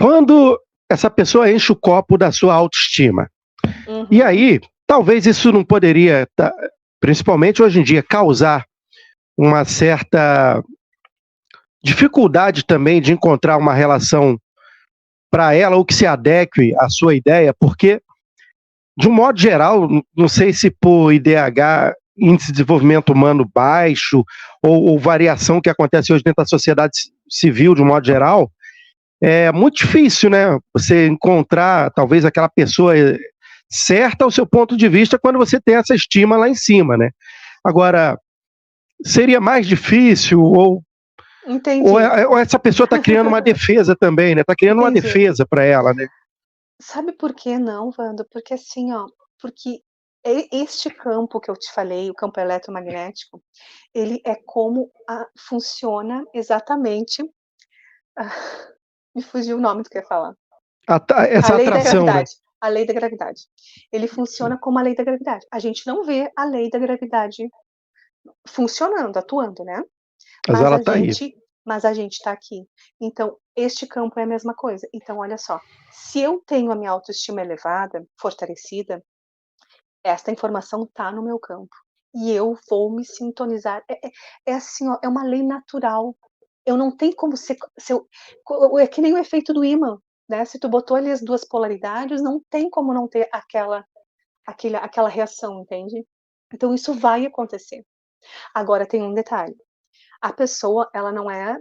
Quando essa pessoa enche o copo da sua autoestima, e Uhum. aí, talvez isso não poderia, principalmente hoje em dia, causar uma certa dificuldade também de encontrar uma relação para ela ou que se adeque à sua ideia, porque, de um modo geral, não sei se por IDH, índice de desenvolvimento humano baixo, ou variação que acontece hoje dentro da sociedade civil, de um modo geral, é muito difícil, né? Você encontrar talvez aquela pessoa certa ao seu ponto de vista quando você tem essa estima lá em cima, né? Agora, seria mais difícil, Entendi, ou essa pessoa está criando uma defesa também, né? Está criando uma entendi. defesa para ela, né? Sabe por que não, Wanda? Porque assim, ó, porque este campo que eu te falei, o campo eletromagnético, ele é como funciona exatamente. ah, Me fugiu o nome do que eu ia falar. A Essa lei da atração, né? gravidade, a lei da gravidade. Ele funciona como a lei da gravidade. A gente não vê a lei da gravidade funcionando, atuando, né? Mas Mas ela a está aí. gente mas a gente está aqui. Então, este campo é a mesma coisa. Então, olha só, se eu tenho a minha autoestima elevada, fortalecida, esta informação está no meu campo. E eu vou me sintonizar. É assim, ó, é uma lei natural. Eu não tenho como ser. Se eu, é que nem o efeito do ímã, né? Se tu botou ali as duas polaridades, não tem como não ter aquela reação, entende? Então, isso vai acontecer. Agora, tem um detalhe. A pessoa, ela não é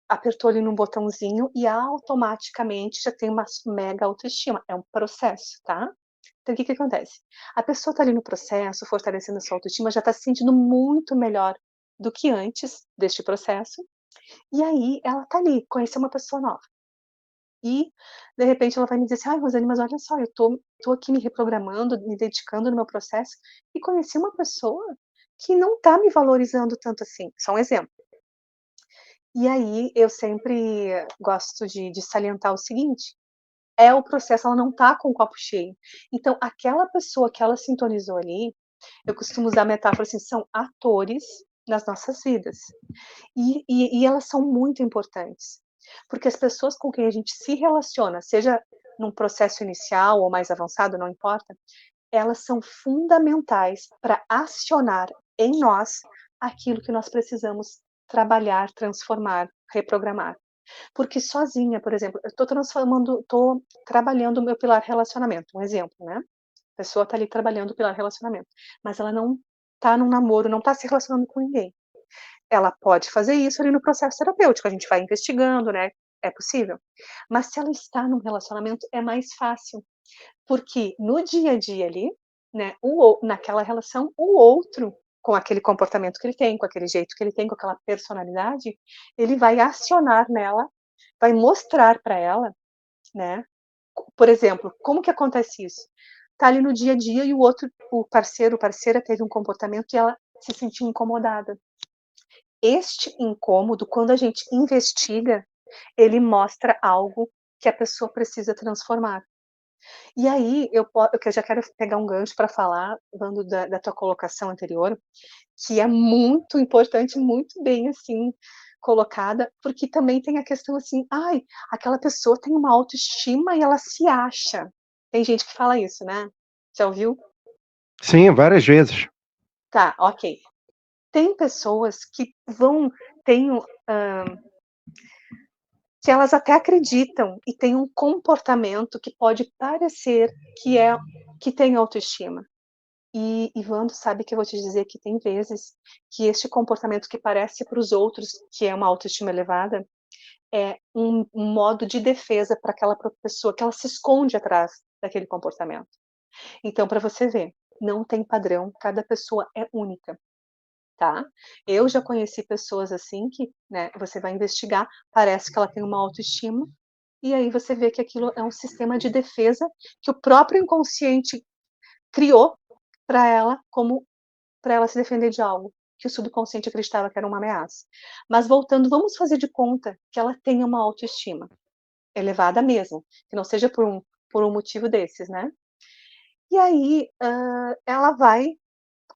apertou ali num botãozinho e automaticamente já tem uma mega autoestima, é um processo, tá. Então o que que acontece? A pessoa tá ali no processo, fortalecendo a sua autoestima, já tá se sentindo muito melhor do que antes deste processo, e aí ela tá ali, conheceu uma pessoa nova. E, de repente, ela vai me dizer assim: "Ai, Rosane, mas olha só, eu tô aqui me reprogramando, me dedicando no meu processo, e conheci uma pessoa que não tá me valorizando tanto assim", só um exemplo. E aí eu sempre gosto de salientar o seguinte: é o processo, ela não tá com o copo cheio. Então aquela pessoa que ela sintonizou ali, eu costumo usar a metáfora assim, são atores nas nossas vidas. E elas são muito importantes, porque as pessoas com quem a gente se relaciona, seja num processo inicial ou mais avançado, não importa, elas são fundamentais para acionar em nós aquilo que nós precisamos trabalhar, transformar, reprogramar. Porque sozinha, por exemplo, eu estou trabalhando o meu pilar relacionamento, um exemplo, né. A pessoa está ali trabalhando o pilar relacionamento, mas ela não está num namoro, não está se relacionando com ninguém. Ela pode fazer isso ali no processo terapêutico, a gente vai investigando, né, é possível. Mas se ela está num relacionamento, é mais fácil, porque no dia a dia ali, né, naquela relação, o outro, com aquele comportamento que ele tem, com aquele jeito que ele tem, com aquela personalidade, ele vai acionar nela, vai mostrar para ela, né, por exemplo, como que acontece isso? Tá ali no dia a dia e o parceiro, parceira teve um comportamento e ela se sentiu incomodada. Este incômodo, quando a gente investiga, ele mostra algo que a pessoa precisa transformar. E aí eu já quero pegar um gancho para falar, falando da tua colocação anterior, que é muito importante, muito bem, assim, colocada, porque também tem a questão assim: "Ai, aquela pessoa tem uma autoestima e ela se acha". Tem gente que fala isso, né. Já ouviu? Sim, várias vezes. Tá, ok. Tem pessoas que têm que elas até acreditam e têm um comportamento que pode parecer que tem autoestima. E Vando, sabe que eu vou te dizer que tem vezes que este comportamento que parece para os outros que é uma autoestima elevada, é um modo de defesa para aquela pessoa, que ela se esconde atrás daquele comportamento. Então, para você ver, não tem padrão, cada pessoa é única, tá. Eu já conheci pessoas assim que, né, você vai investigar, parece que ela tem uma autoestima, e aí você vê que aquilo é um sistema de defesa que o próprio inconsciente criou para ela, como para ela se defender de algo que o subconsciente acreditava que era uma ameaça. Mas voltando, vamos fazer de conta que ela tenha uma autoestima elevada mesmo, que não seja por um motivo desses, né. E aí, ela vai,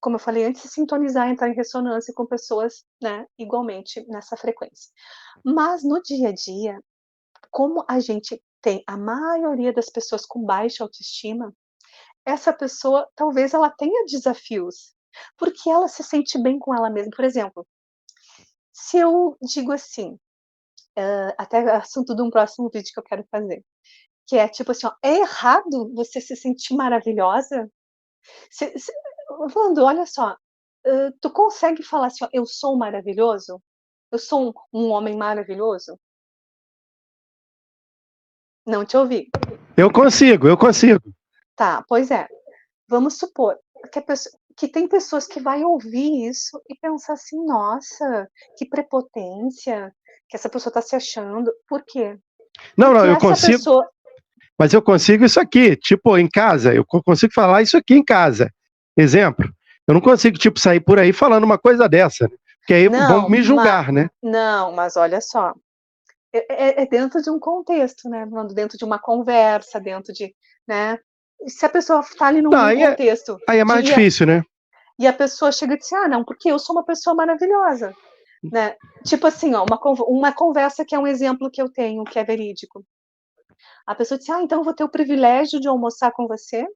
como eu falei antes, se sintonizar, entrar em ressonância com pessoas, né, igualmente nessa frequência. Mas no dia a dia, como a gente Tem a maioria das pessoas com baixa autoestima, essa pessoa talvez ela tenha desafios, porque ela se sente bem com ela mesma. Por exemplo, se eu digo assim, até assunto de um próximo vídeo que eu quero fazer, que é tipo assim, ó, é errado você se sentir maravilhosa? Se Wanda, olha só, tu consegue falar assim: "Ó, eu sou maravilhoso? Eu sou um homem maravilhoso?" Não te ouvi. Eu consigo, eu consigo. Tá, pois é. Vamos supor que tem pessoas que vai ouvir isso e pensar assim: "Nossa, que prepotência, que essa pessoa está se achando". Por quê? Não, não, Porque eu essa consigo, pessoa mas eu consigo isso aqui, tipo, em casa, eu consigo falar isso aqui em casa. Exemplo, eu não consigo, tipo, sair por aí falando uma coisa dessa, né? Porque aí vão não, me julgar, né? não, mas olha só, é dentro de um contexto, né, Wanda, dentro de uma conversa, dentro de, né, se a pessoa está ali Não, num contexto aí é de mais difícil, né? e a pessoa chega e diz: "Ah, não, porque eu sou uma pessoa maravilhosa", né. Tipo assim, ó, uma conversa que é um exemplo que eu tenho, que é verídico. A pessoa disse: "Ah, então eu vou ter o privilégio de almoçar com você?"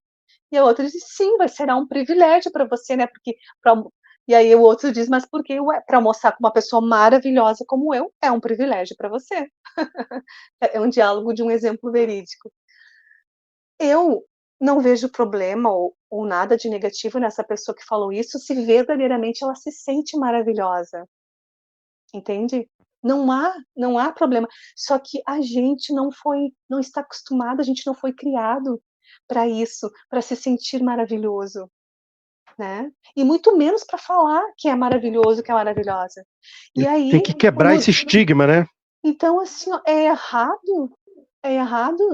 E a outra diz: "Sim, será um privilégio para você, né, porque pra", e aí o outro diz: "Mas por que? Ué, para almoçar com uma pessoa maravilhosa como eu, é um privilégio para você". É um diálogo de um exemplo verídico. Eu não vejo problema ou nada de negativo nessa pessoa que falou isso, se verdadeiramente ela se sente maravilhosa, entende? Não há problema, só que a gente não está acostumado, a gente não foi criado para isso, para se sentir maravilhoso, né, e muito menos para falar que é maravilhoso, que é maravilhosa. E Tem aí, que quebrar esse estigma, né? então assim, ó, é errado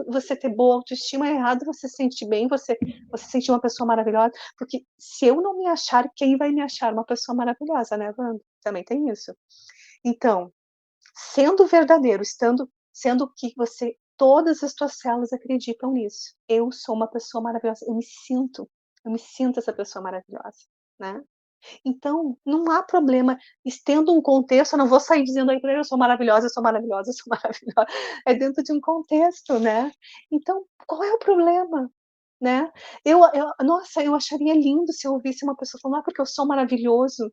você ter boa autoestima, é errado você se sentir bem, você sentir uma pessoa maravilhosa, porque se eu não me achar, quem vai me achar uma pessoa maravilhosa, né, Wanda? Também tem isso. Então, sendo verdadeiro, sendo que você todas as tuas células acreditam nisso. Eu sou uma pessoa maravilhosa, eu me sinto essa pessoa maravilhosa, né. Então, não há problema, estendo um contexto, eu não vou sair dizendo aí para ele: "Eu sou maravilhosa, eu sou maravilhosa, eu sou maravilhosa", é dentro de um contexto, né. Então, qual é o problema, né. Nossa, eu acharia lindo se eu ouvisse uma pessoa falando: "Ah, porque eu sou maravilhoso".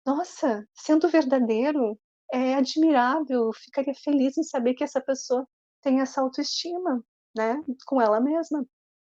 Nossa, sendo verdadeiro, é admirável, eu ficaria feliz em saber que essa pessoa tem essa autoestima, né, com ela mesma.